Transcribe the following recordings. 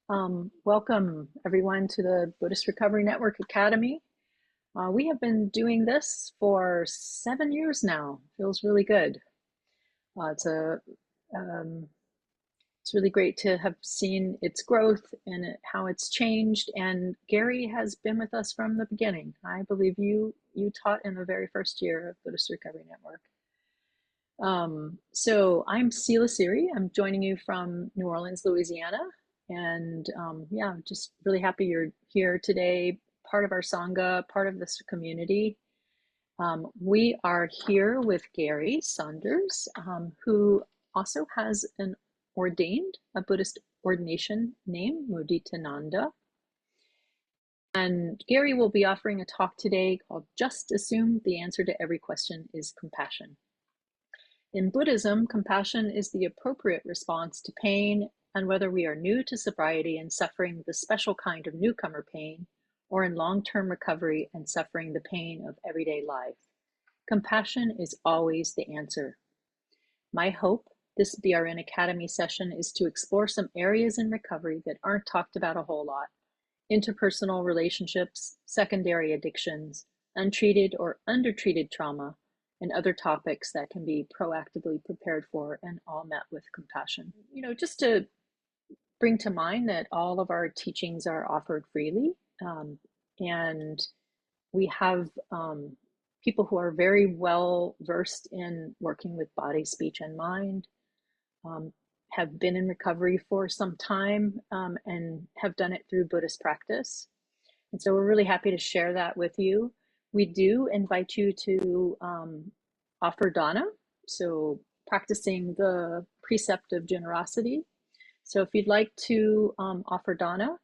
Welcome everyone to the Buddhist Recovery Network Academy. We have been doing this for 7 years now. Feels really good. Uh, it's a um, it's really great to have seen its growth and how it's changed. And Gary has been with us from the beginning. I believe you taught in the very first year of Buddhist Recovery Network. So I'm Sela Siri. I'm joining you from New Orleans, Louisiana. And yeah, I'm just really happy you're here today, part of our Sangha, part of this community. We are here with Gary Saunders, who also has a Buddhist ordination name, Mudita. And Gary will be offering a talk today called Just Assume the Answer to Every Question is Compassion. In Buddhism, compassion is the appropriate response to pain, and whether we are new to sobriety and suffering the special kind of newcomer pain, or in long-term recovery and suffering the pain of everyday life. Compassion is always the answer. My hope this BRN Academy session is to explore some areas in recovery that aren't talked about a whole lot: interpersonal relationships, secondary addictions, untreated or undertreated trauma, and other topics that can be proactively prepared for and all met with compassion. Just to bring to mind that all of our teachings are offered freely, and we have people who are very well versed in working with body, speech, and mind, have been in recovery for some time, and have done it through Buddhist practice. And so we're really happy to share that with you. We do invite you to offer dana, so practicing the precept of generosity. So if you'd like to offer dana,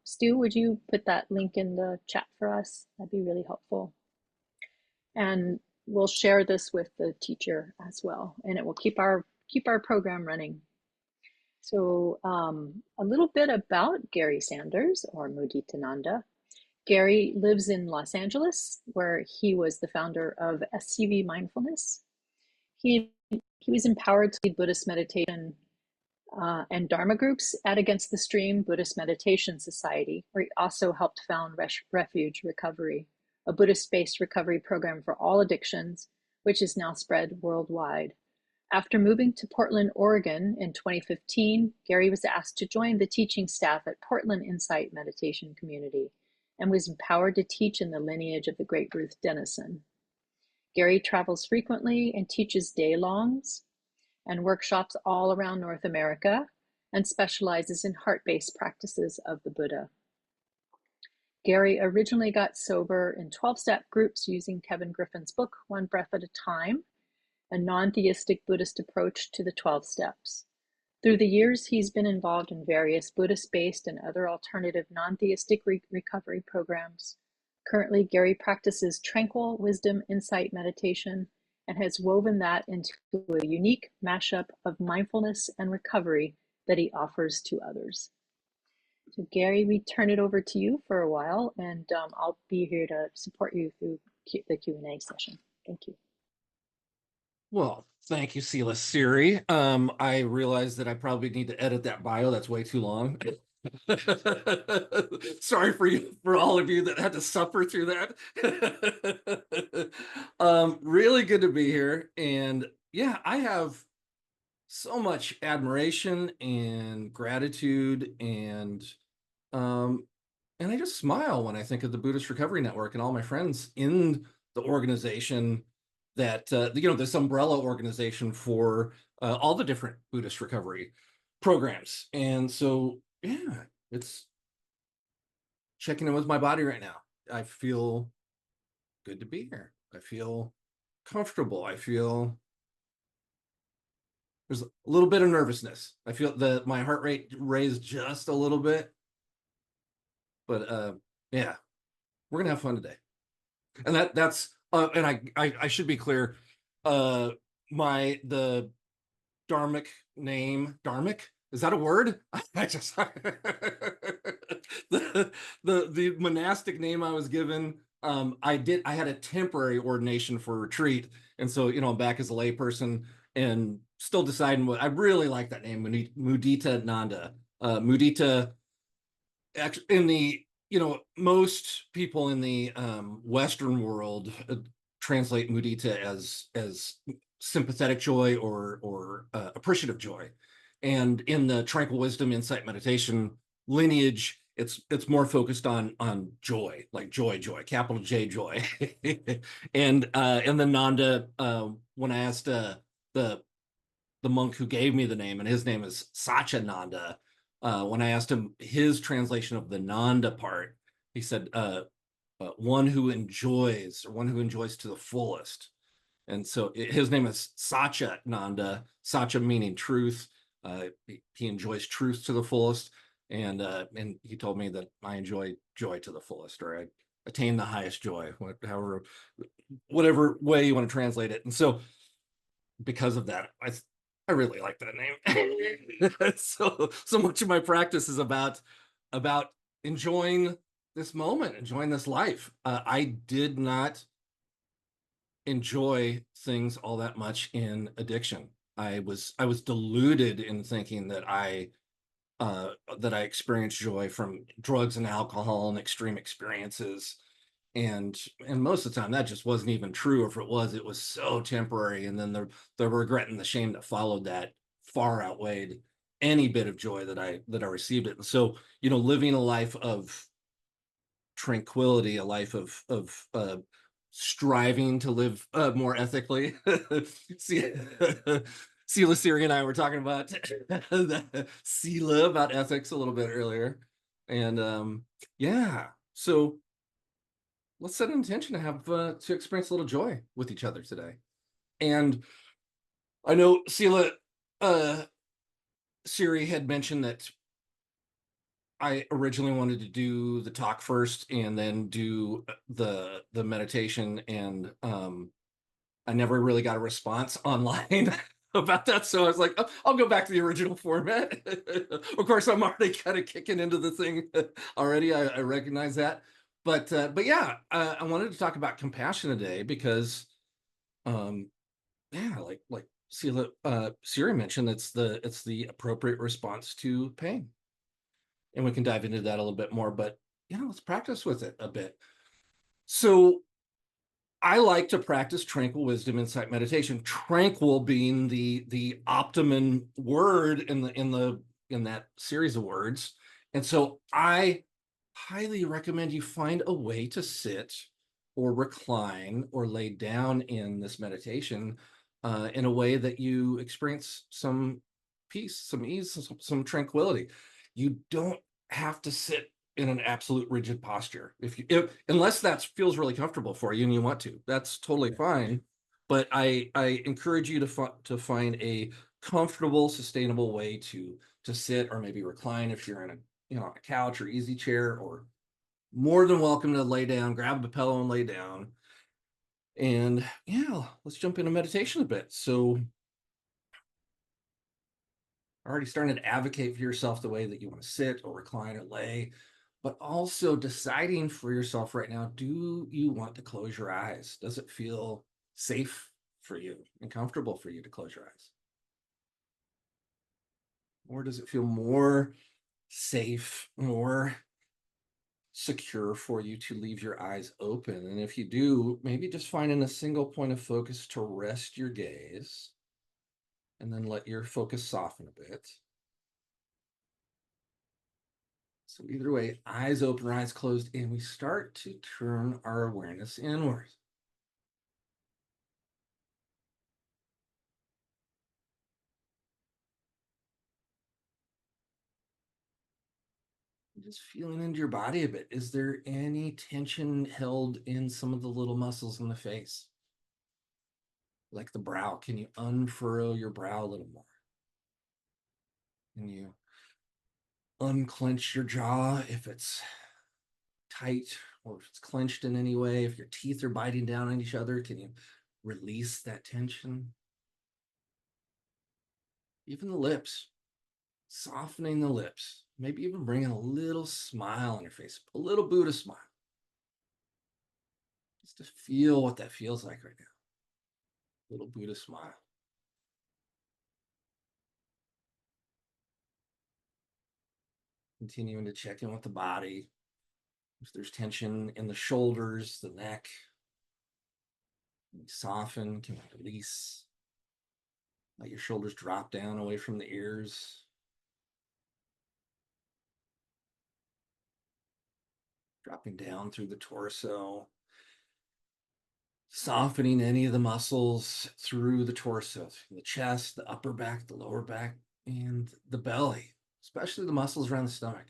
Stu, would you put that link in the chat for us? That'd be really helpful. And we'll share this with the teacher as well, and it will keep our program running. So a little bit about Gary Saunders, or Mudita. Gary lives in Los Angeles, where he was the founder of SCV Mindfulness. He was empowered to lead Buddhist meditation and dharma groups at Against the Stream Buddhist Meditation Society, where he also helped found Refuge Recovery, a Buddhist-based recovery program for all addictions, which is now spread worldwide. After moving to Portland, Oregon in 2015, Gary was asked to join the teaching staff at Portland Insight Meditation Community and was empowered to teach in the lineage of the great Ruth Denison. Gary travels frequently and teaches daylongs and workshops all around North America, and specializes in heart-based practices of the Buddha. Gary originally got sober in 12-step groups using Kevin Griffin's book, One Breath at a Time, a non-theistic Buddhist approach to the 12 steps. Through the years, he's been involved in various Buddhist-based and other alternative non-theistic recovery programs. Currently, Gary practices tranquil wisdom insight meditation and has woven that into a unique mashup of mindfulness and recovery that he offers to others. So Gary, we turn it over to you for a while, and I'll be here to support you through the Q&A session. Thank you. Well, thank you, Sela Siri. I realize that I probably need to edit that bio. That's way too long. Sorry for all of you that had to suffer through that. Really good to be here. And yeah, I have so much admiration and gratitude, and I just smile when I think of the Buddhist Recovery Network and all my friends in the organization that, this umbrella organization for all the different Buddhist recovery programs. And so, yeah, it's checking in with my body right now. I feel good to be here. I feel comfortable. I feel there's a little bit of nervousness. I feel that my heart rate raised just a little bit, but yeah, we're gonna have fun today. And that's and I should be clear, the dharmic name, dharmic, is that a word? I just the monastic name I was given, I had a temporary ordination for retreat, and so I'm back as a layperson and still deciding what I really like. That name, Mudita Nanda. Mudita, actually, in the, most people in the Western world translate mudita as sympathetic joy or appreciative joy, and in the tranquil wisdom insight meditation lineage, it's more focused on joy, like joy, capital J joy. And then Nanda, when I asked the the monk who gave me the name, and his name is Satyananda. When I asked him his translation of the Nanda part, he said, one who enjoys, or one who enjoys to the fullest. And so his name is Satyananda, Satya meaning truth. He enjoys truth to the fullest. And he told me that I enjoy joy to the fullest, or I attain the highest joy, whatever way you want to translate it. And so because of that, I really like that name. So much of my practice is about enjoying this moment, enjoying this life. I did not enjoy things all that much in addiction. I was deluded in thinking that I experienced joy from drugs and alcohol and extreme experiences. And most of the time that just wasn't even true. If it was so temporary. And then the regret and the shame that followed that far outweighed any bit of joy that I received it. And so, living a life of tranquility, a life of striving to live more ethically. See, Sila Siri and I were talking about Sila, about ethics a little bit earlier. And yeah, so let's set an intention to have to experience a little joy with each other today. And I know Sila, Siri had mentioned that I originally wanted to do the talk first and then do the meditation, and I never really got a response online about that. So I was like, oh, I'll go back to the original format. Of course, I'm already kind of kicking into the thing already. I recognize that. But yeah, I wanted to talk about compassion today because, yeah, like Siri mentioned, it's the appropriate response to pain, and we can dive into that a little bit more. But let's practice with it a bit. So I like to practice tranquil wisdom insight meditation. Tranquil being the optimum word in that series of words. And so I highly recommend you find a way to sit or recline or lay down in this meditation in a way that you experience some peace, some ease, some tranquility. You don't have to sit in an absolute rigid posture. Unless that feels really comfortable for you and you want to, that's totally fine. But I encourage you to find a comfortable, sustainable way to sit, or maybe recline if you're in a couch or easy chair, or more than welcome to lay down, grab a pillow and lay down. And yeah, let's jump into meditation a bit. So already starting to advocate for yourself the way that you want to sit or recline or lay, but also deciding for yourself right now, do you want to close your eyes? Does it feel safe for you and comfortable for you to close your eyes? Or does it feel more safe, more secure for you to leave your eyes open? And if you do, maybe just finding a single point of focus to rest your gaze, and then let your focus soften a bit. So either way, eyes open or eyes closed, and we start to turn our awareness inward. Just feeling into your body a bit. Is there any tension held in some of the little muscles in the face? Like the brow, can you unfurrow your brow a little more? Can you unclench your jaw if it's tight, or if it's clenched in any way? If your teeth are biting down on each other, can you release that tension? Even the lips, softening the lips, maybe even bringing a little smile on your face, a little Buddha smile, just to feel what that feels like right now. Little Buddha smile. Continuing to check in with the body. If there's tension in the shoulders, the neck, soften, can release. Let your shoulders drop down away from the ears. Dropping down through the torso. Softening any of the muscles through the torso, through the chest, the upper back, the lower back, and the belly, especially the muscles around the stomach.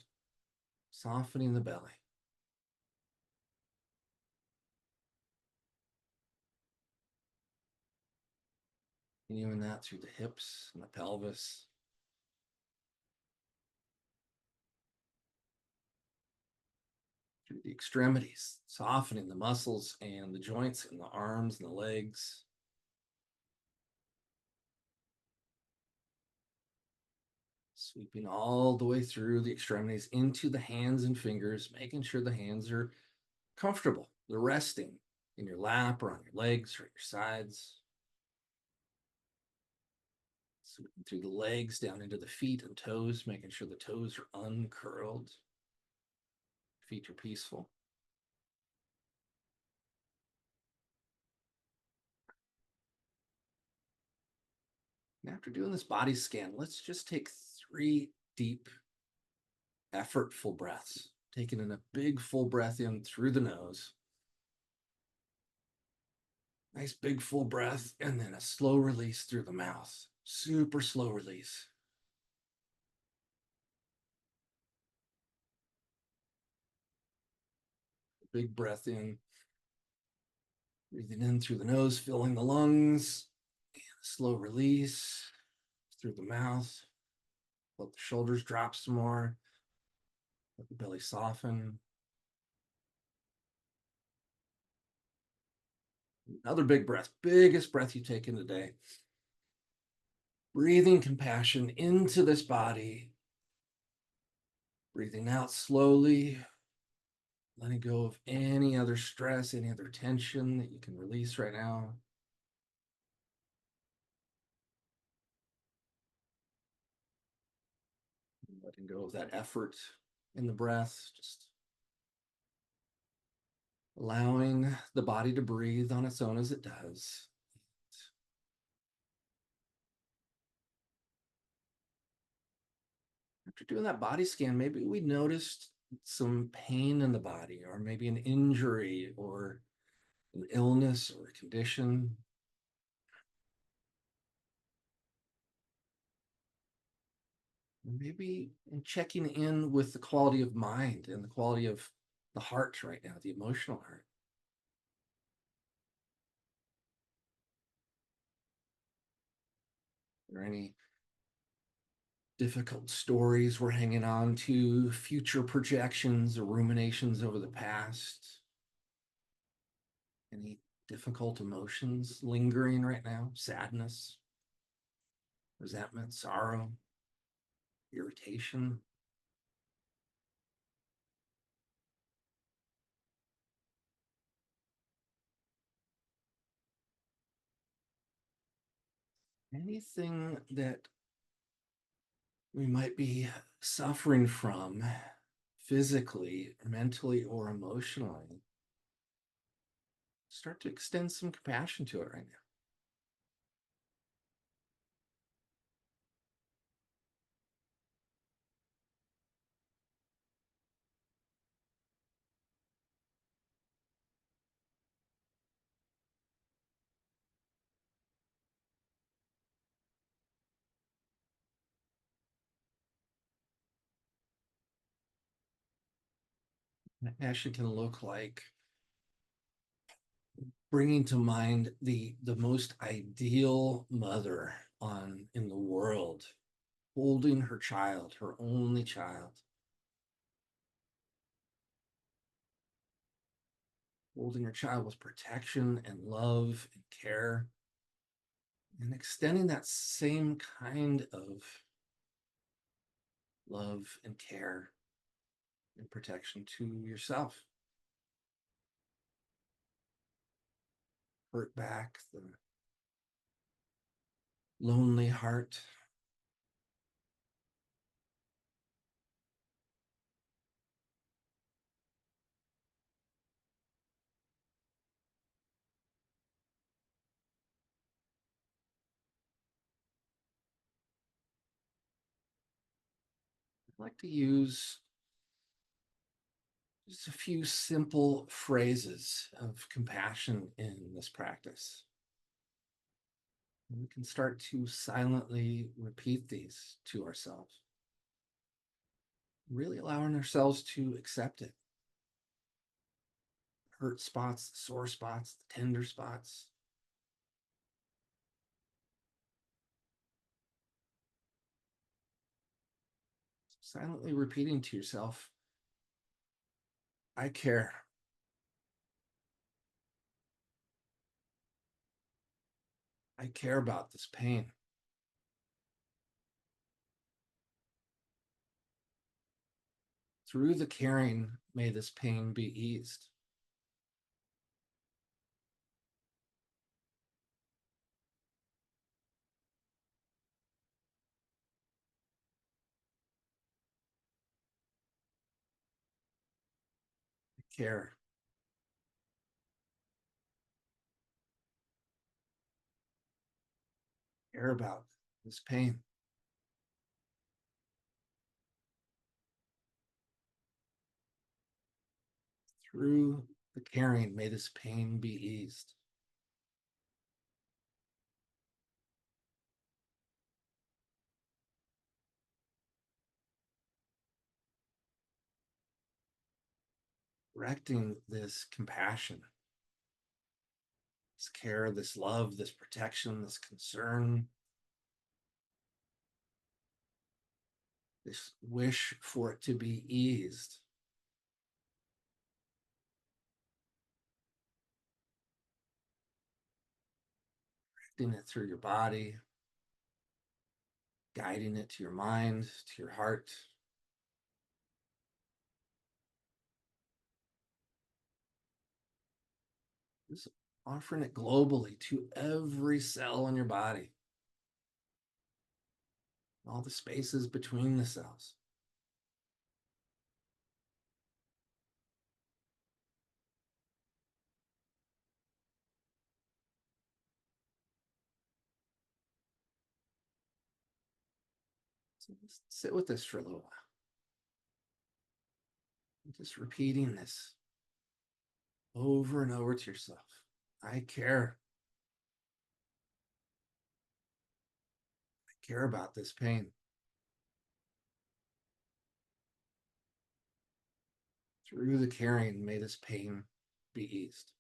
Softening the belly. Continuing that through the hips and the pelvis. Through the extremities, softening the muscles and the joints in the arms and the legs. Sweeping all the way through the extremities into the hands and fingers, making sure the hands are comfortable. They're resting in your lap or on your legs or at your sides. Sweeping through the legs down into the feet and toes, making sure the toes are uncurled. Feet are peaceful. And after doing this body scan, let's just take 3 deep, effortful breaths. Taking in a big full breath in through the nose. Nice big full breath, and then a slow release through the mouth. Super slow release. Big breath in. Breathing in through the nose, filling the lungs. And a slow release through the mouth. Let the shoulders drop some more. Let the belly soften. Another big breath, biggest breath you take in today. Breathing compassion into this body. Breathing out slowly. Letting go of any other stress, any other tension that you can release right now. Letting go of that effort in the breath, just allowing the body to breathe on its own as it does. After doing that body scan, maybe we noticed some pain in the body, or maybe an injury, or an illness, or a condition. Maybe in checking in with the quality of mind and the quality of the heart right now, the emotional heart. Are there any difficult stories we're hanging on to, future projections or ruminations over the past? Any difficult emotions lingering right now? Sadness, resentment, sorrow, irritation? Anything that we might be suffering from physically, mentally, or emotionally? Start to extend some compassion to it right now. Compassion can look like bringing to mind the most ideal mother on in the world, holding her child, her only child, holding her child with protection and love and care, and extending that same kind of love and care and protection to yourself. Hurt back the lonely heart. I like to use just a few simple phrases of compassion in this practice. And we can start to silently repeat these to ourselves, really allowing ourselves to accept it. Hurt spots, the sore spots, the tender spots. Silently repeating to yourself, I care. I care about this pain. Through the caring, may this pain be eased. I care. I care about this pain. Through the caring, may this pain be eased. Directing this compassion, this care, this love, this protection, this concern, this wish for it to be eased. Directing it through your body, guiding it to your mind, to your heart. Just offering it globally to every cell in your body, all the spaces between the cells. So just sit with this for a little while. Just repeating this over and over to yourself. I care. I care about this pain. Through the caring, may this pain be eased.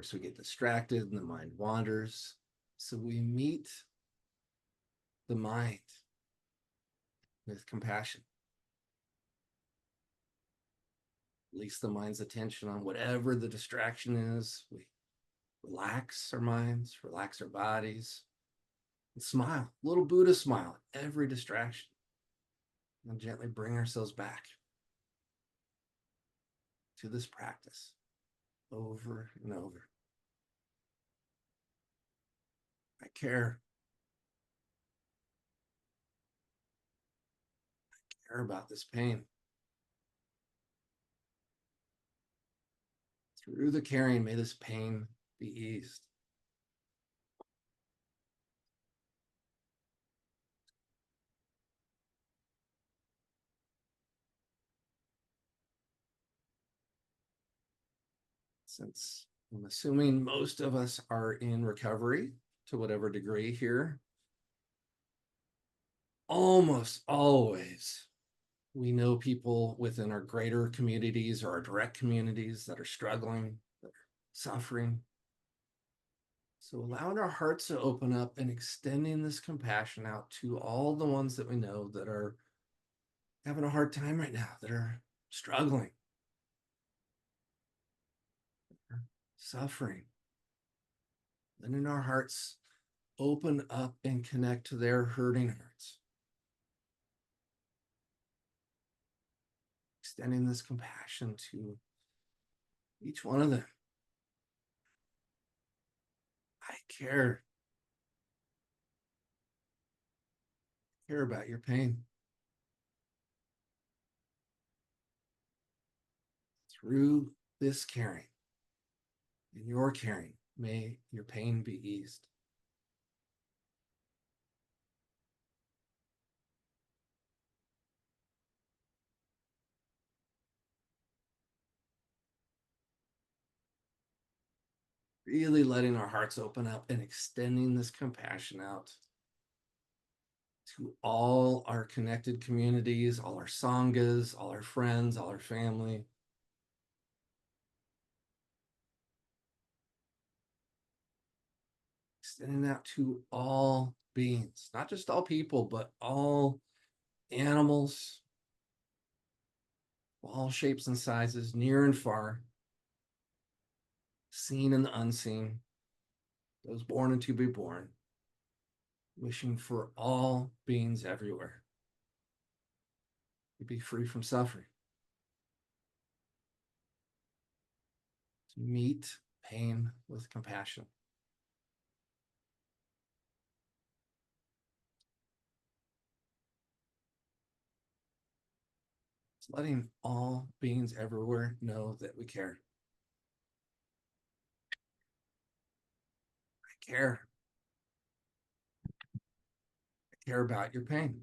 course, we get distracted and the mind wanders. So we meet the mind with compassion. Release the mind's attention on whatever the distraction is. We relax our minds, relax our bodies, and smile, a little Buddha smile at every distraction, and gently bring ourselves back to this practice over and over. I care. I care about this pain. Through the caring, may this pain be eased. Since I'm assuming most of us are in recovery to whatever degree here, almost always we know people within our greater communities or our direct communities that are struggling, that are suffering. So allowing our hearts to open up and extending this compassion out to all the ones that we know that are having a hard time right now, that are struggling, that are suffering. Letting our hearts open up and connect to their hurting hearts. Extending this compassion to each one of them. I care. I care about your pain. Through this caring and your caring, may your pain be eased. Really letting our hearts open up and extending this compassion out to all our connected communities, all our sanghas, all our friends, all our family. Extending out to all beings, not just all people, but all animals, all shapes and sizes, near and far, seen and the unseen, those born and to be born, wishing for all beings everywhere to be free from suffering, to meet pain with compassion. It's letting all beings everywhere know that we care. I care. I care about your pain.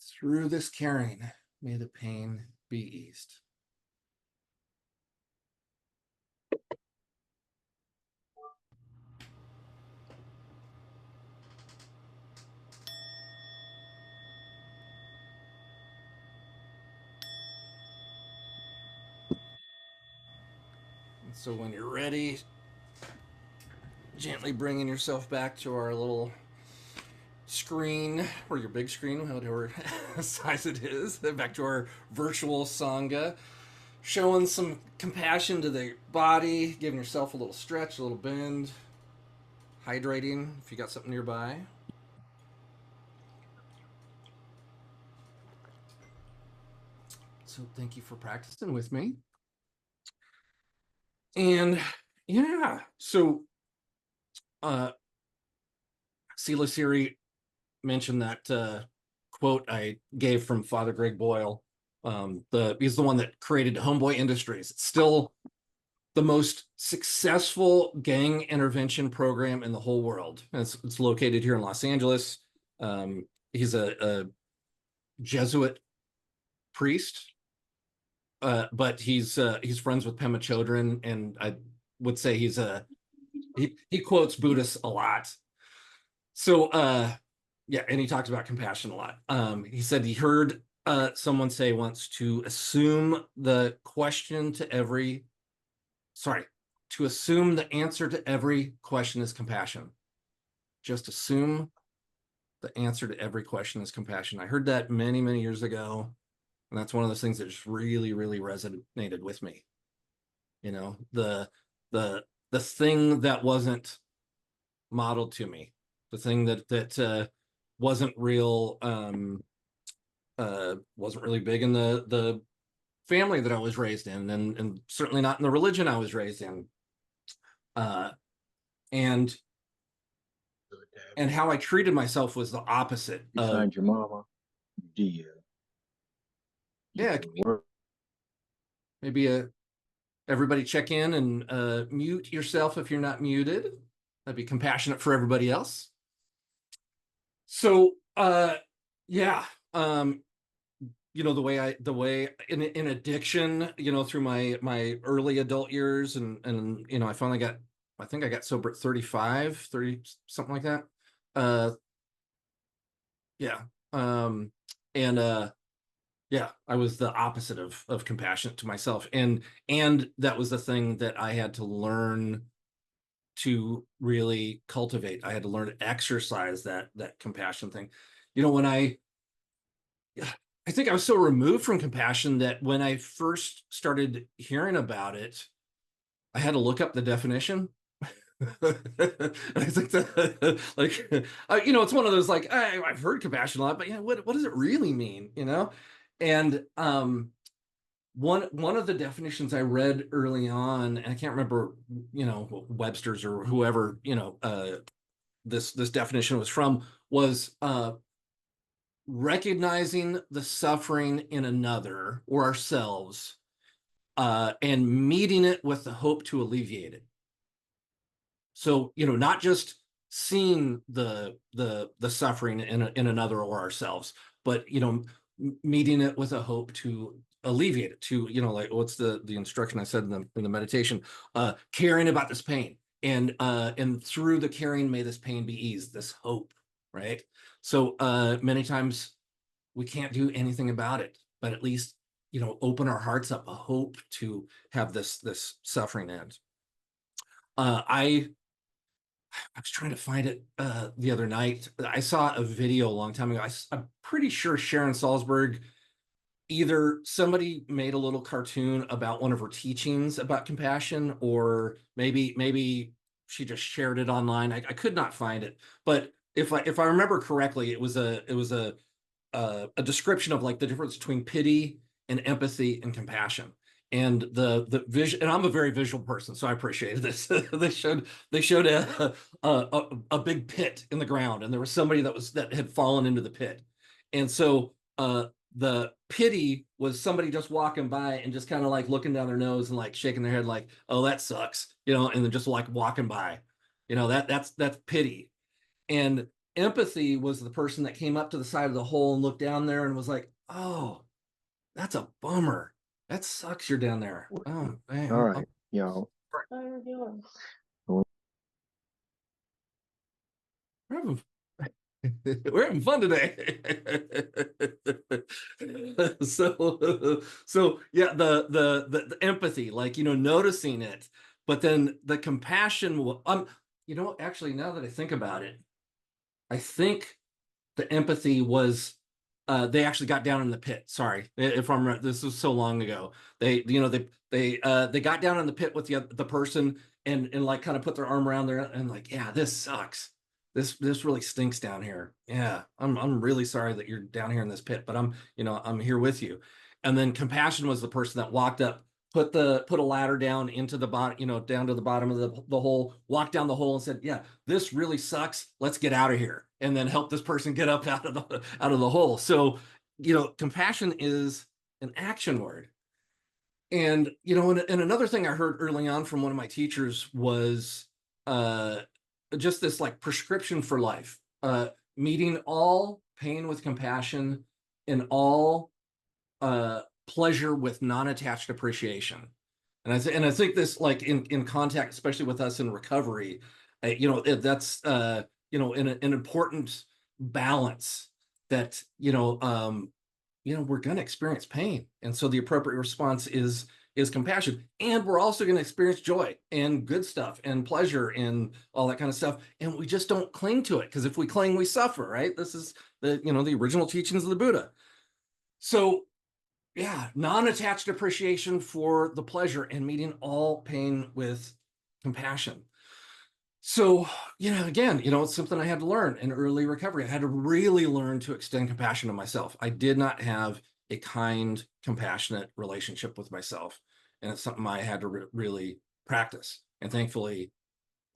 Through this caring, may the pain be eased. And so when you're ready, gently bringing yourself back to our little screen, or your big screen, whatever size it is, back to our virtual sangha, showing some compassion to the body, giving yourself a little stretch, a little bend, hydrating if you got something nearby. So thank you for practicing with me. And yeah, so Sila Siri mentioned that quote I gave from Father Greg Boyle. He's the one that created Homeboy Industries. It's still the most successful gang intervention program in the whole world. It's located here in Los Angeles. He's a Jesuit priest, but he's friends with Pema Chodron, and I would say he quotes Buddhists a lot. So yeah, and he talks about compassion a lot. He said he heard someone say once, to assume the answer to every question is compassion. Just assume the answer to every question is compassion. I heard that many, many years ago. And that's one of those things that just really, really resonated with me. You know, the thing that wasn't modeled to me, the thing that wasn't really big in the family that I was raised in, and certainly not in the religion I was raised in. And how I treated myself was the opposite. You find your mama? Do you? Yeah, maybe everybody check in and mute yourself if you're not muted. That'd be compassionate for everybody else. So yeah, the way in addiction, through my early adult years, and I think I got sober at 35, 30, something like that. Yeah. Yeah, I was the opposite of compassionate to myself. And that was the thing that I had to learn to really cultivate. I had to learn to exercise that compassion thing. When I think I was so removed from compassion that when I first started hearing about it, I had to look up the definition. I think that it's one of those, like, I've heard compassion a lot, but what does it really mean? And one of the definitions I read early on, and I can't remember, Webster's or whoever, this definition was from, was recognizing the suffering in another or ourselves, and meeting it with the hope to alleviate it. So, not just seeing the suffering in another or ourselves, but, meeting it with a hope to alleviate it, to, like, what's the instruction I said in the meditation, caring about this pain, and through the caring, may this pain be eased, this hope, right? So many times we can't do anything about it, but at least, open our hearts up, a hope to have this suffering end. I was trying to find it the other night. I saw a video a long time ago. I'm pretty sure Sharon Salzberg, either somebody made a little cartoon about one of her teachings about compassion, or maybe she just shared it online. I could not find it, but if I remember correctly, it was a description of, like, the difference between pity and empathy and compassion. And the vision, and I'm a very visual person, so I appreciated this. they showed a big pit in the ground, and there was somebody that had fallen into the pit. And so the pity was somebody just walking by and just kind of like looking down their nose and like shaking their head like, oh, that sucks, and then just like walking by. That's pity. And empathy was the person that came up to the side of the hole and looked down there and was like, oh, that's a bummer. That sucks, you're down there. Oh, man. All right, y'all. We're having fun today. So yeah, the empathy, like, noticing it, but then the compassion. Actually, now that I think about it, I think the empathy was, they actually got down in the pit. Sorry, if I'm right, this was so long ago. They got down in the pit with the person, and like kind of put their arm around there and like, yeah, this sucks. This really stinks down here. Yeah, I'm really sorry that you're down here in this pit, but I'm here with you. And then compassion was the person that walked up, put a ladder down into the bottom, down to the bottom of the hole, walked down the hole and said, yeah, this really sucks. Let's get out of here. And then help this person get up out of the hole. So, compassion is an action word. And, and another thing I heard early on from one of my teachers was just this, like, prescription for life, meeting all pain with compassion, and all pleasure with non-attached appreciation. And I think this, like, in contact, especially with us in recovery, that's an important balance that we're going to experience pain. And so the appropriate response is compassion. And we're also going to experience joy and good stuff and pleasure and all that kind of stuff. And we just don't cling to it, because if we cling, we suffer, right? This is the original teachings of the Buddha. So yeah, non-attached appreciation for the pleasure and meeting all pain with compassion. So, again, it's something I had to learn in early recovery. I had to really learn to extend compassion to myself. I did not have a kind, compassionate relationship with myself. And it's something I had to really practice. And thankfully,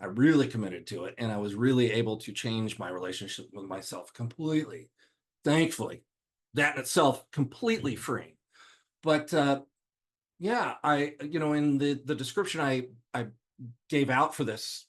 I really committed to it. And I was really able to change my relationship with myself completely. Thankfully, that in itself, completely freeing. But yeah, in the description I gave out for this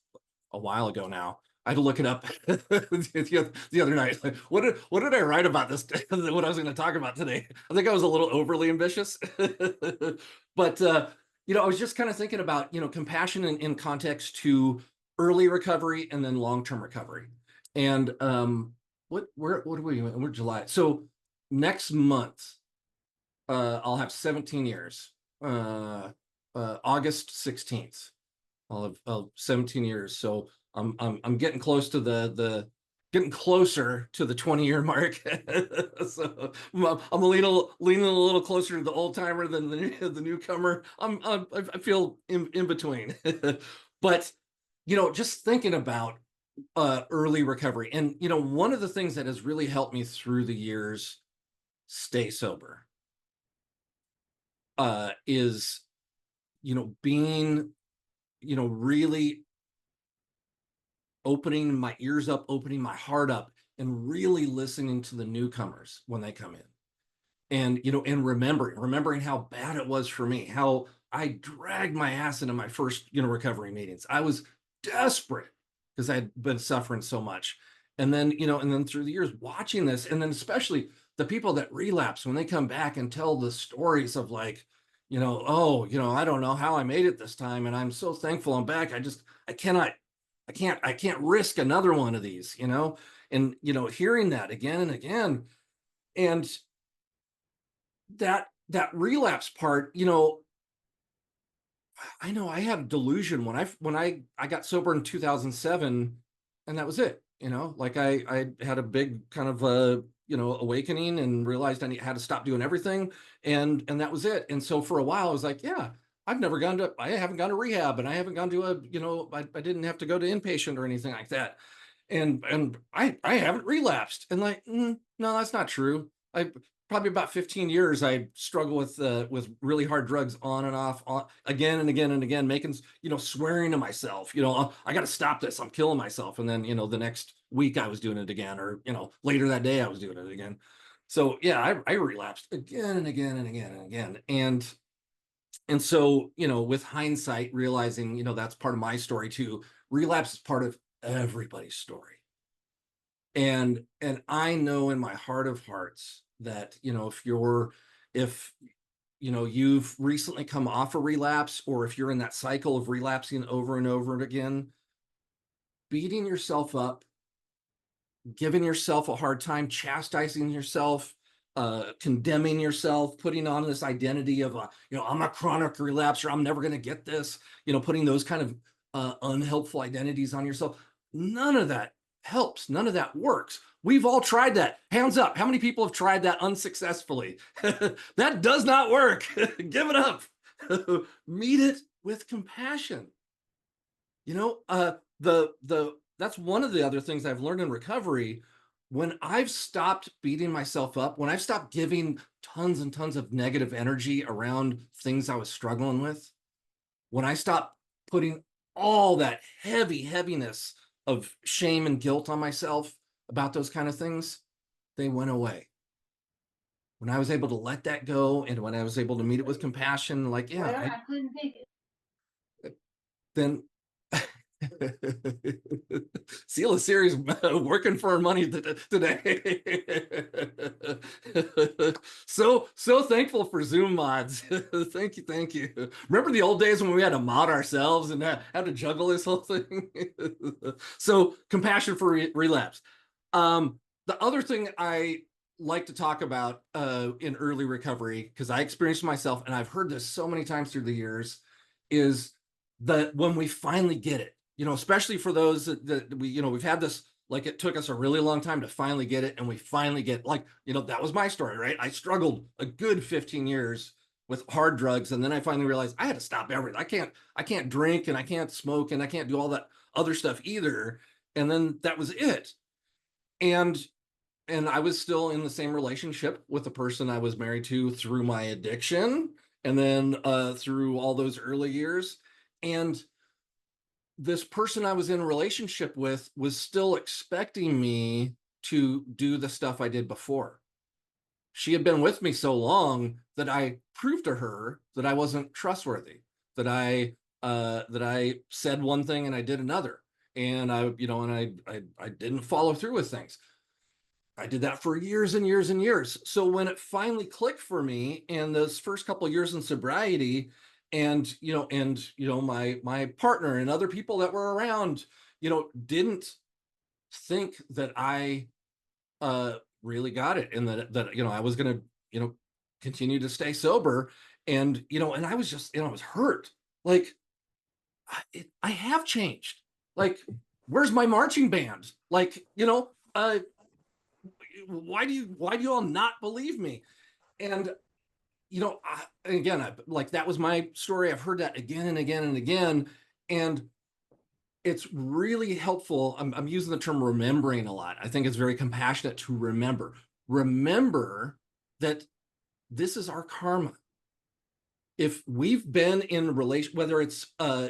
a while ago now, I had to look it up the other night. Like, what did I write about this? What I was going to talk about today? I think I was a little overly ambitious, but I was just kind of thinking about compassion in context to early recovery and then long-term recovery. And what are we? We're July. So next month, I'll have 17 years. August 16th. I'll have 17 years. So I'm getting close to getting closer to the 20-year mark. So I'm leaning a little closer to the old timer than the newcomer. I feel in between. But just thinking about early recovery, and one of the things that has really helped me through the years stay sober is being really opening my ears up, opening my heart up, and really listening to the newcomers when they come in. And and remembering how bad it was for me, how I dragged my ass into my first recovery meetings. I was desperate because I had been suffering so much. And then through the years watching this, and then especially the people that relapse, when they come back and tell the stories of like, oh, I don't know how I made it this time, and I'm so thankful I'm back. I can't risk another one of these, and hearing that again and again. And that relapse part, I know I had a delusion when I got sober in 2007, and that was it. Like I had a big kind of awakening and realized I had to stop doing everything, and that was it. And so for a while I was like, yeah, I haven't gone to rehab, and I haven't gone to I didn't have to go to inpatient or anything like that. And I haven't relapsed. And like, no, that's not true. I probably about 15 years I struggle with really hard drugs on and off, again and again and again, making swearing to myself, I got to stop this, I'm killing myself. And then the next week I was doing it again, or later that day I was doing it again. So yeah, I relapsed again and again and again and again. And so with hindsight, realizing that's part of my story too. Relapse is part of everybody's story. And I know in my heart of hearts that if you've recently come off a relapse, or if you're in that cycle of relapsing over and over again, beating yourself up, giving yourself a hard time, chastising yourself, condemning yourself, putting on this identity of I'm a chronic relapser, I'm never going to get this, putting those kind of unhelpful identities on yourself. None of that helps. None of that works. We've all tried that. Hands up. How many people have tried that unsuccessfully? That does not work. Give it up. Meet it with compassion. That's one of the other things I've learned in recovery. When I've stopped beating myself up, when I've stopped giving tons and tons of negative energy around things I was struggling with, when I stopped putting all that heaviness of shame and guilt on myself about those kind of things, they went away. When I was able to let that go, and when I was able to meet it with compassion, like, yeah, I couldn't take it. Then Seal series working for our money today. So thankful for Zoom mods. Thank you. Remember the old days when we had to mod ourselves and had to juggle this whole thing? So compassion for relapse. The other thing I like to talk about in early recovery, because I experienced myself, and I've heard this so many times through the years, is that when we finally get it, especially for those that we've had this, like it took us a really long time to finally get it, and we finally get, like, that was my story, right? I struggled a good 15 years with hard drugs, and then I finally realized I had to stop everything. I can't drink, and I can't smoke, and I can't do all that other stuff either. And then that was it. And I was still in the same relationship with the person I was married to through my addiction, and then through all those early years. And this person I was in a relationship with was still expecting me to do the stuff I did before. She had been with me so long that I proved to her that I wasn't trustworthy, that I said one thing and I did another, and I didn't follow through with things. I did that for years and years and years. So when it finally clicked for me, and those first couple of years in sobriety, and my partner and other people that were around, didn't think that I really got it, and that I was going to continue to stay sober, and and I was just I was hurt. Like, I have changed. Like, where's my marching band? Like, why do you all not believe me? And again, like, that was my story. I've heard that again and again and again, and it's really helpful. I'm using the term remembering a lot. I think it's very compassionate to remember that this is our karma. If we've been in relation, whether it's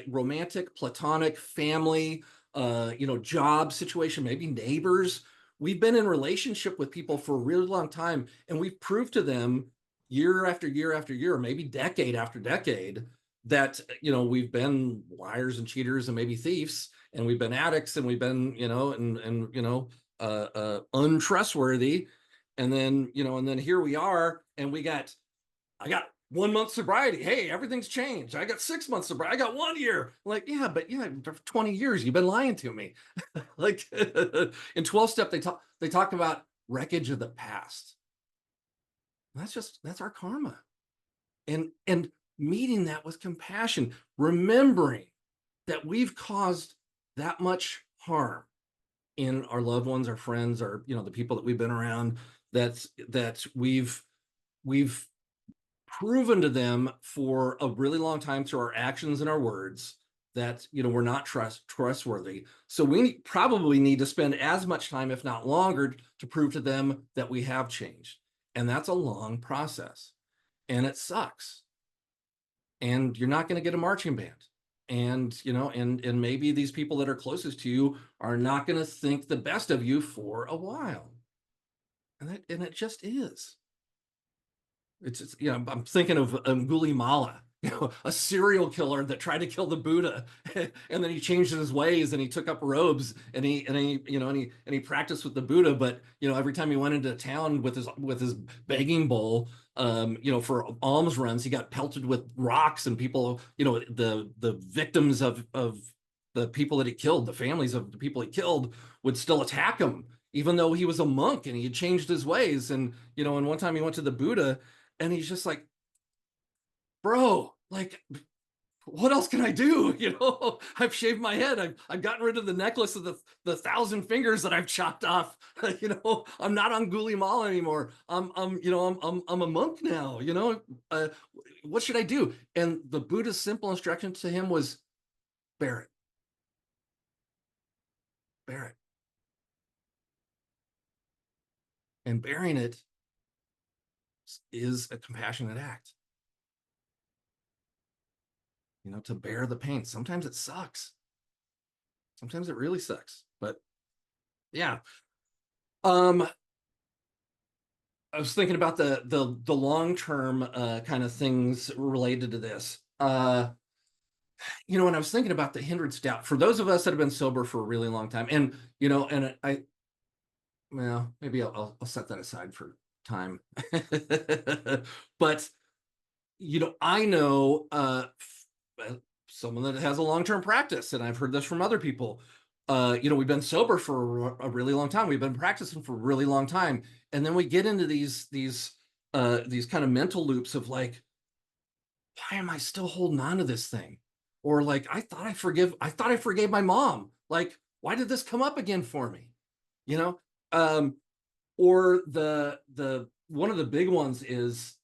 romantic, platonic, family, job situation, maybe neighbors, we've been in relationship with people for a really long time, and we've proved to them year after year after year, maybe decade after decade, that we've been liars and cheaters and maybe thieves, and we've been addicts, and we've been untrustworthy, and then here we are, and I got 1 month sobriety. Hey, everything's changed. I got 6 months sobriety. I got 1 year. Like, yeah, but for 20 years you've been lying to me. Like, in 12-step they talk about wreckage of the past. That's our karma. And meeting that with compassion, remembering that we've caused that much harm in our loved ones, our friends, our the people that we've been around, that we've proven to them for a really long time through our actions and our words that we're not trustworthy. So we probably need to spend as much time, if not longer, to prove to them that we have changed. And that's a long process, and it sucks. And you're not going to get a marching band. And and maybe these people that are closest to you are not going to think the best of you for a while. And it just is. It's I'm thinking of Angulimala, a serial killer that tried to kill the Buddha, and then he changed his ways, and he took up robes, and he practiced with the Buddha. But every time he went into town with his begging bowl, for alms runs, he got pelted with rocks, and people, the victims of the people that he killed, the families of the people he killed, would still attack him, even though he was a monk and he had changed his ways. And and one time he went to the Buddha, and he's just like, bro, like, what else can I do? I've shaved my head. I've gotten rid of the necklace of the 1,000 fingers that I've chopped off. I'm not on Angulimala anymore. I'm a monk now. What should I do? And the Buddha's simple instruction to him was, bear it. Bear it. And bearing it is a compassionate act. To bear the pain. Sometimes it sucks. Sometimes it really sucks. But yeah. I was thinking about the long-term kind of things related to this. When I was thinking about the hindrance doubt, for those of us that have been sober for a really long time, and well, maybe I'll set that aside for time. But I know someone that has a long-term practice, and I've heard this from other people. we've been sober for a really long time. We've been practicing for a really long time. And then we get into these kind of mental loops of like, why am I still holding on to this thing? Or like, I thought I forgave my mom. Like, why did this come up again for me? You know? Or the one of the big ones is,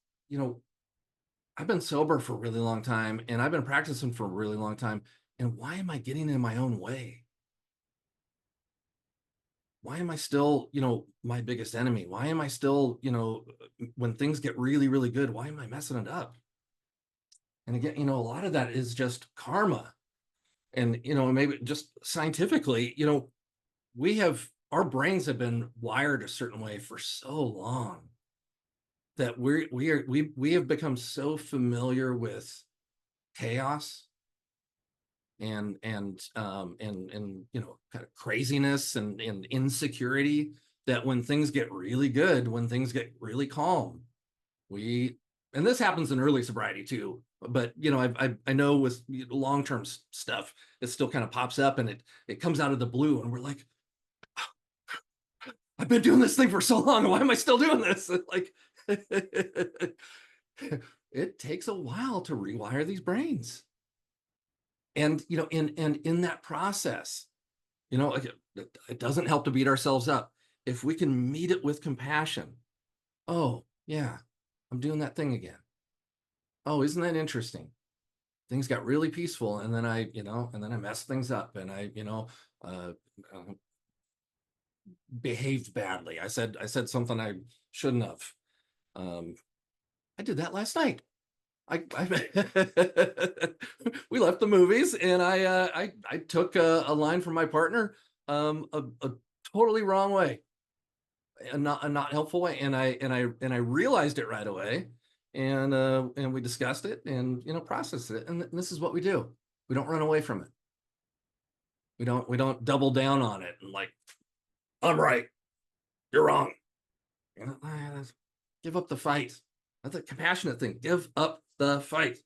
I've been sober for a really long time and I've been practicing for a really long time. And why am I getting in my own way? Why am I still, my biggest enemy? Why am I still, when things get really, really good, why am I messing it up? And again, a lot of that is just karma. And, maybe just scientifically, our brains have been wired a certain way for so long that we have become so familiar with chaos and kind of craziness and insecurity, that when things get really good, when things get really calm, and this happens in early sobriety too, but I know with long-term stuff, it still kind of pops up and it comes out of the blue and we're like, I've been doing this thing for so long, why am I still doing this? Like it takes a while to rewire these brains. And in that process, it doesn't help to beat ourselves up. If we can meet it with compassion, oh yeah, I'm doing that thing again. Oh, isn't that interesting? Things got really peaceful, and then I messed things up, and I behaved badly. I said something I shouldn't have. I did that last night. We left the movies, and I took a line from my partner a totally wrong way, a not helpful way, and I realized it right away, and we discussed it and processed it, and this is what we do. We don't run away from it. We don't double down on it and like, I'm right, you're wrong. Give up the fight. That's a compassionate thing. Give up the fight.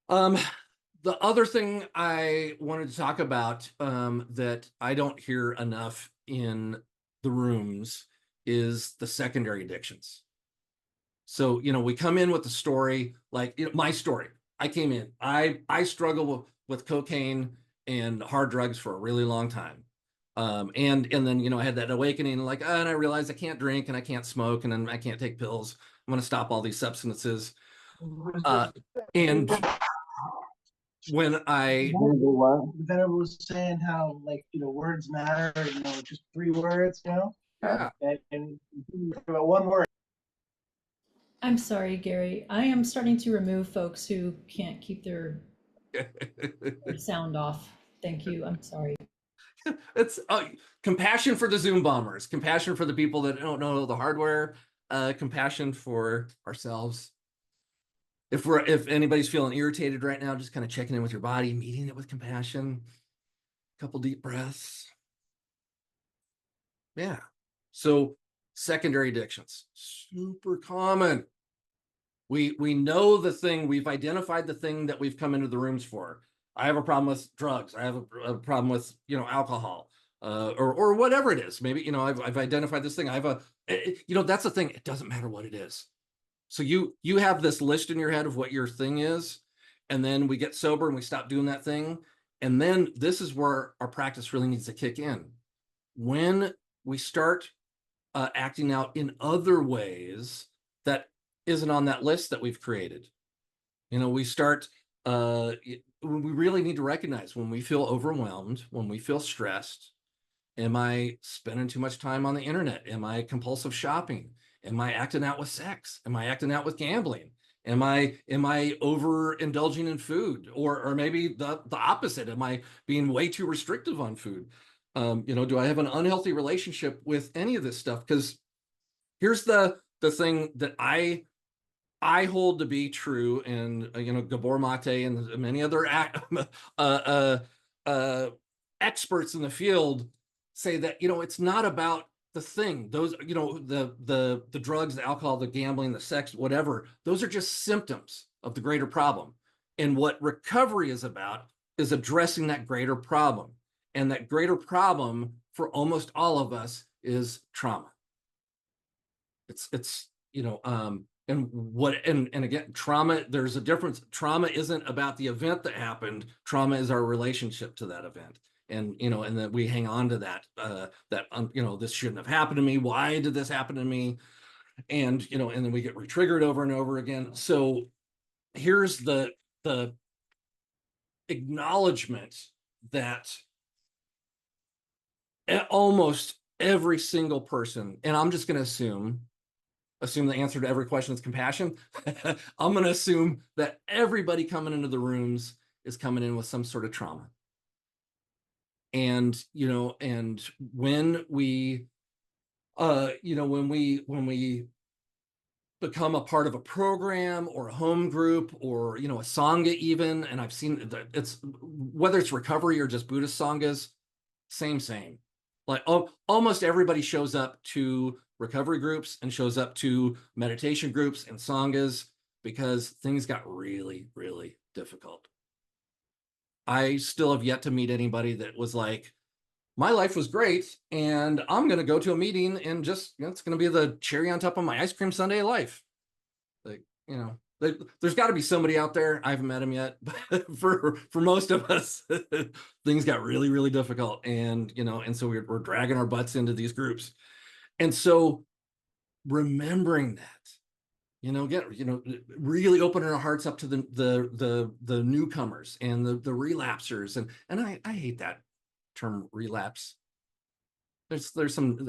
The other thing I wanted to talk about that I don't hear enough in the rooms is the secondary addictions. So, we come in with the story, like my story. I came in, I struggled with cocaine and hard drugs for a really long time. And then, I had that awakening, like, and I realized I can't drink and I can't smoke and then I can't take pills. I'm going to stop all these substances. And when the venerable was saying how words matter, just 3 words, yeah. and about 1 word. I'm sorry, Gary. I am starting to remove folks who can't keep their sound off. Thank you. I'm sorry. It's compassion for the Zoom bombers, compassion for the people that don't know the hardware, compassion for ourselves. If anybody's feeling irritated right now, just kind of checking in with your body, meeting it with compassion, a couple deep breaths. Yeah. So secondary addictions, super common. We know the thing, we've identified the thing that we've come into the rooms for. I have a problem with drugs. I have a problem with, alcohol, or whatever it is. Maybe, I've identified this thing. That's the thing. It doesn't matter what it is. So you have this list in your head of what your thing is, and then we get sober and we stop doing that thing. And then this is where our practice really needs to kick in. When we start acting out in other ways that isn't on that list that we've created. We start, we really need to recognize when we feel overwhelmed, when we feel stressed. Am I spending too much time on the internet? Am I compulsive shopping? Am I acting out with sex? Am I acting out with gambling? Am I overindulging in food? Or maybe the opposite. Am I being way too restrictive on food? Do I have an unhealthy relationship with any of this stuff? Because here's the thing that I hold to be true, and Gabor Mate and many other experts in the field say that it's not about the thing. Those the drugs, the alcohol, the gambling, the sex, whatever, those are just symptoms of the greater problem. And what recovery is about is addressing that greater problem. And that greater problem for almost all of us is trauma. It's and again, trauma, there's a difference. Trauma isn't about the event that happened. Trauma is our relationship to that event. And and that we hang on to that, this shouldn't have happened to me. Why did this happen to me? And and then we get re-triggered over and over again. So here's the acknowledgement that almost every single person, and I'm just going to assume the answer to every question is compassion. I'm going to assume that everybody coming into the rooms is coming in with some sort of trauma. And and when we when we become a part of a program or a home group or a sangha even, and I've seen it's whether it's recovery or just Buddhist sanghas, same. Like almost everybody shows up to recovery groups and shows up to meditation groups and sanghas because things got really, really difficult. I still have yet to meet anybody that was like, my life was great and I'm going to go to a meeting and just, it's going to be the cherry on top of my ice cream sundae life. Like, there's got to be somebody out there. I haven't met him yet, but for most of us, things got really, really difficult. And, and so we're dragging our butts into these groups. And so remembering that, really opening our hearts up to the newcomers and the relapsers. And I hate that term relapse. There's some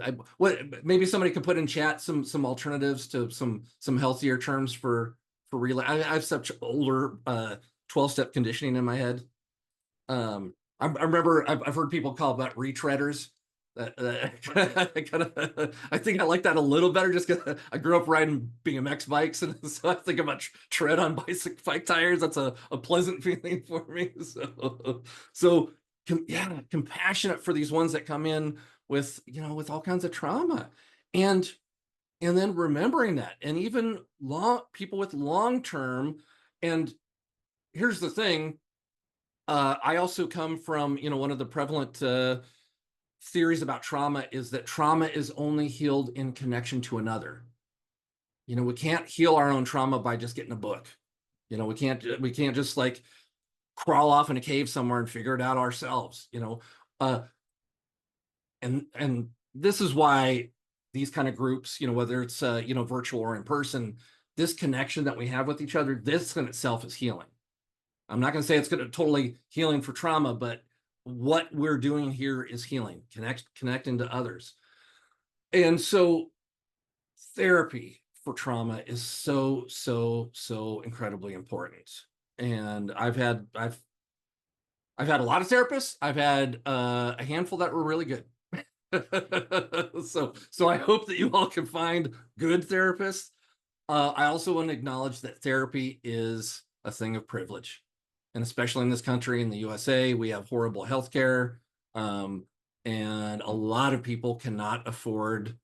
maybe somebody could put in chat some alternatives to some healthier terms for relapse. I have such older 12-step conditioning in my head. I remember I've heard people call that retreaders. I think I like that a little better just because I grew up riding BMX bikes, and so I think about tread on bike tires. That's a pleasant feeling for me. So compassionate for these ones that come in with with all kinds of trauma, and then remembering that, and even people with long-term. And here's the thing, I also come from one of the prevalent theories about trauma is that trauma is only healed in connection to another. We can't heal our own trauma by just getting a book. We can't just like crawl off in a cave somewhere and figure it out ourselves. And this is why these kind of groups, whether it's virtual or in person, this connection that we have with each other, this in itself is healing. I'm not going to say it's going to totally healing for trauma, but what we're doing here is healing, connecting to others. And so therapy for trauma is so incredibly important. And I've had a lot of therapists. I've had a handful that were really good. So I hope that you all can find good therapists. I also want to acknowledge that therapy is a thing of privilege. And especially in this country, in the USA, we have horrible healthcare. And a lot of people cannot afford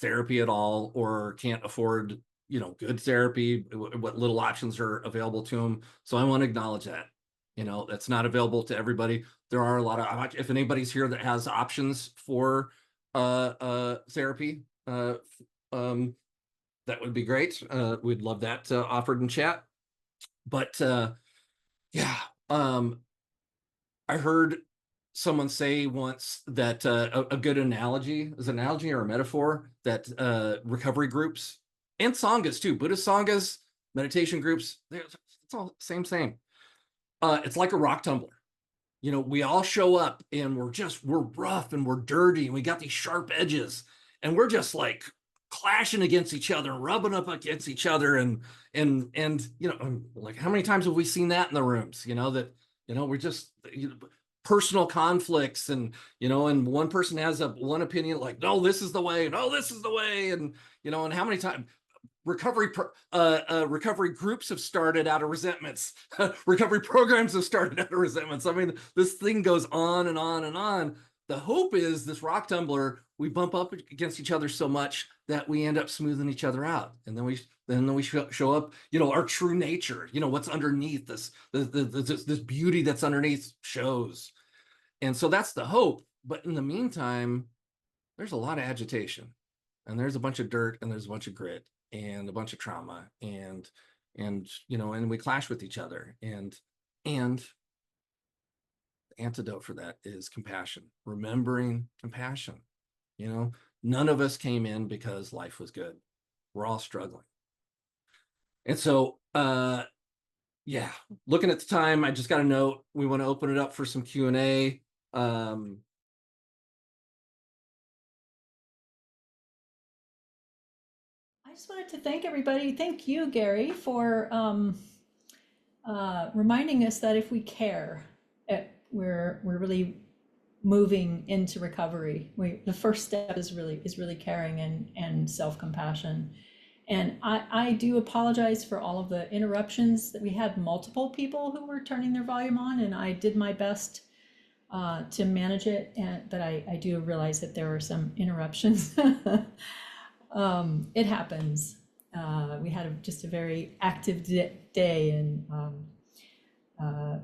therapy at all, or can't afford, good therapy, what little options are available to them. So I want to acknowledge that, that's not available to everybody. There are a lot of, if anybody's here that has options for therapy, that would be great. We'd love that offered in chat. But I heard someone say once that a good analogy is an analogy or a metaphor that recovery groups and sanghas too, Buddhist sanghas, meditation groups, it's all same. It's like a rock tumbler. We all show up and we're rough and we're dirty and we got these sharp edges and we're just like clashing against each other and rubbing up against each other and like how many times have we seen that in the rooms, that we're just personal conflicts and and one person has one opinion like, no, this is the way, and and how many times recovery groups have started out of resentments. Recovery programs have started out of resentments. I mean, this thing goes on and on and on. The hope is this rock tumbler, we bump up against each other so much that we end up smoothing each other out. And then we show up, our true nature, what's underneath this beauty that's underneath shows. And so that's the hope. But in the meantime, there's a lot of agitation, and there's a bunch of dirt, and there's a bunch of grit, and a bunch of trauma, and and we clash with each other. And the antidote for that is compassion, remembering compassion. None of us came in because life was good. We're all struggling. And so, yeah, looking at the time, I just got a note. We want to open it up for some Q&A. I just wanted to thank everybody. Thank you, Gary, for reminding us that if we care, we're really moving into recovery. The first step is really caring and self-compassion. And I do apologize for all of the interruptions that we had. Multiple people who were turning their volume on, and I did my best to manage it. But I do realize that there were some interruptions. It happens. We had just a very active day, and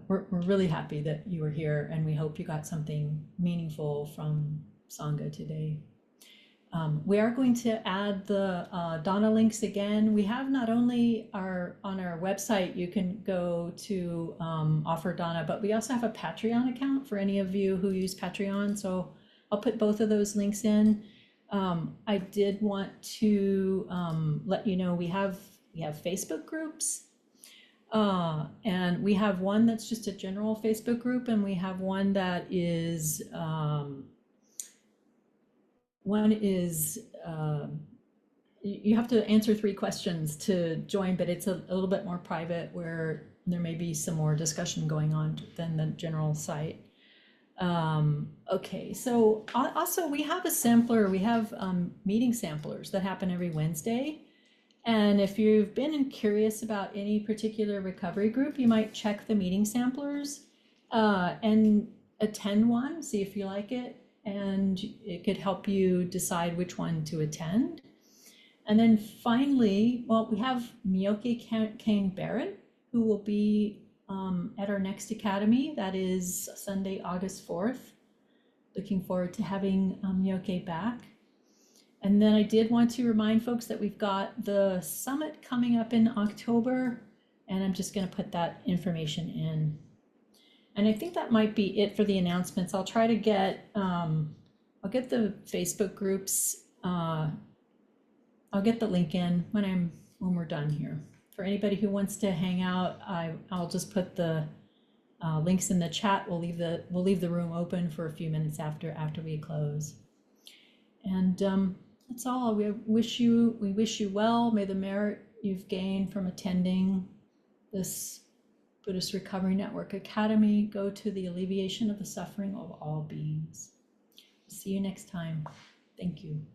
we're really happy that you were here, and we hope you got something meaningful from Sangha today. We are going to add the Dana links again. We have not only on our website, you can go to offer Dana, but we also have a Patreon account for any of you who use Patreon. So I'll put both of those links in. I did want to let you know we have Facebook groups, and we have one that's just a general Facebook group, and we have one that is you have to answer 3 questions to join, but it's a little bit more private, where there may be some more discussion going on than the general site. Okay, so also we have a sampler. We have meeting samplers that happen every Wednesday. And if you've been curious about any particular recovery group, you might check the meeting samplers and attend one, see if you like it, and it could help you decide which one to attend. And then finally, well, we have Myoke Kane Barrett, who will be at our next academy. That is Sunday, August 4th. Looking forward to having Myoke back. And then I did want to remind folks that we've got the summit coming up in October, and I'm just going to put that information in. And I think that might be it for the announcements. I'll try to get, I'll get the Facebook groups. I'll get the link in when we're done here. For anybody who wants to hang out, I'll just put the links in the chat. We'll leave the room open for a few minutes after we close. And that's all. We wish you well. May the merit you've gained from attending this Buddhist Recovery Network Academy go to the alleviation of the suffering of all beings. See you next time. Thank you.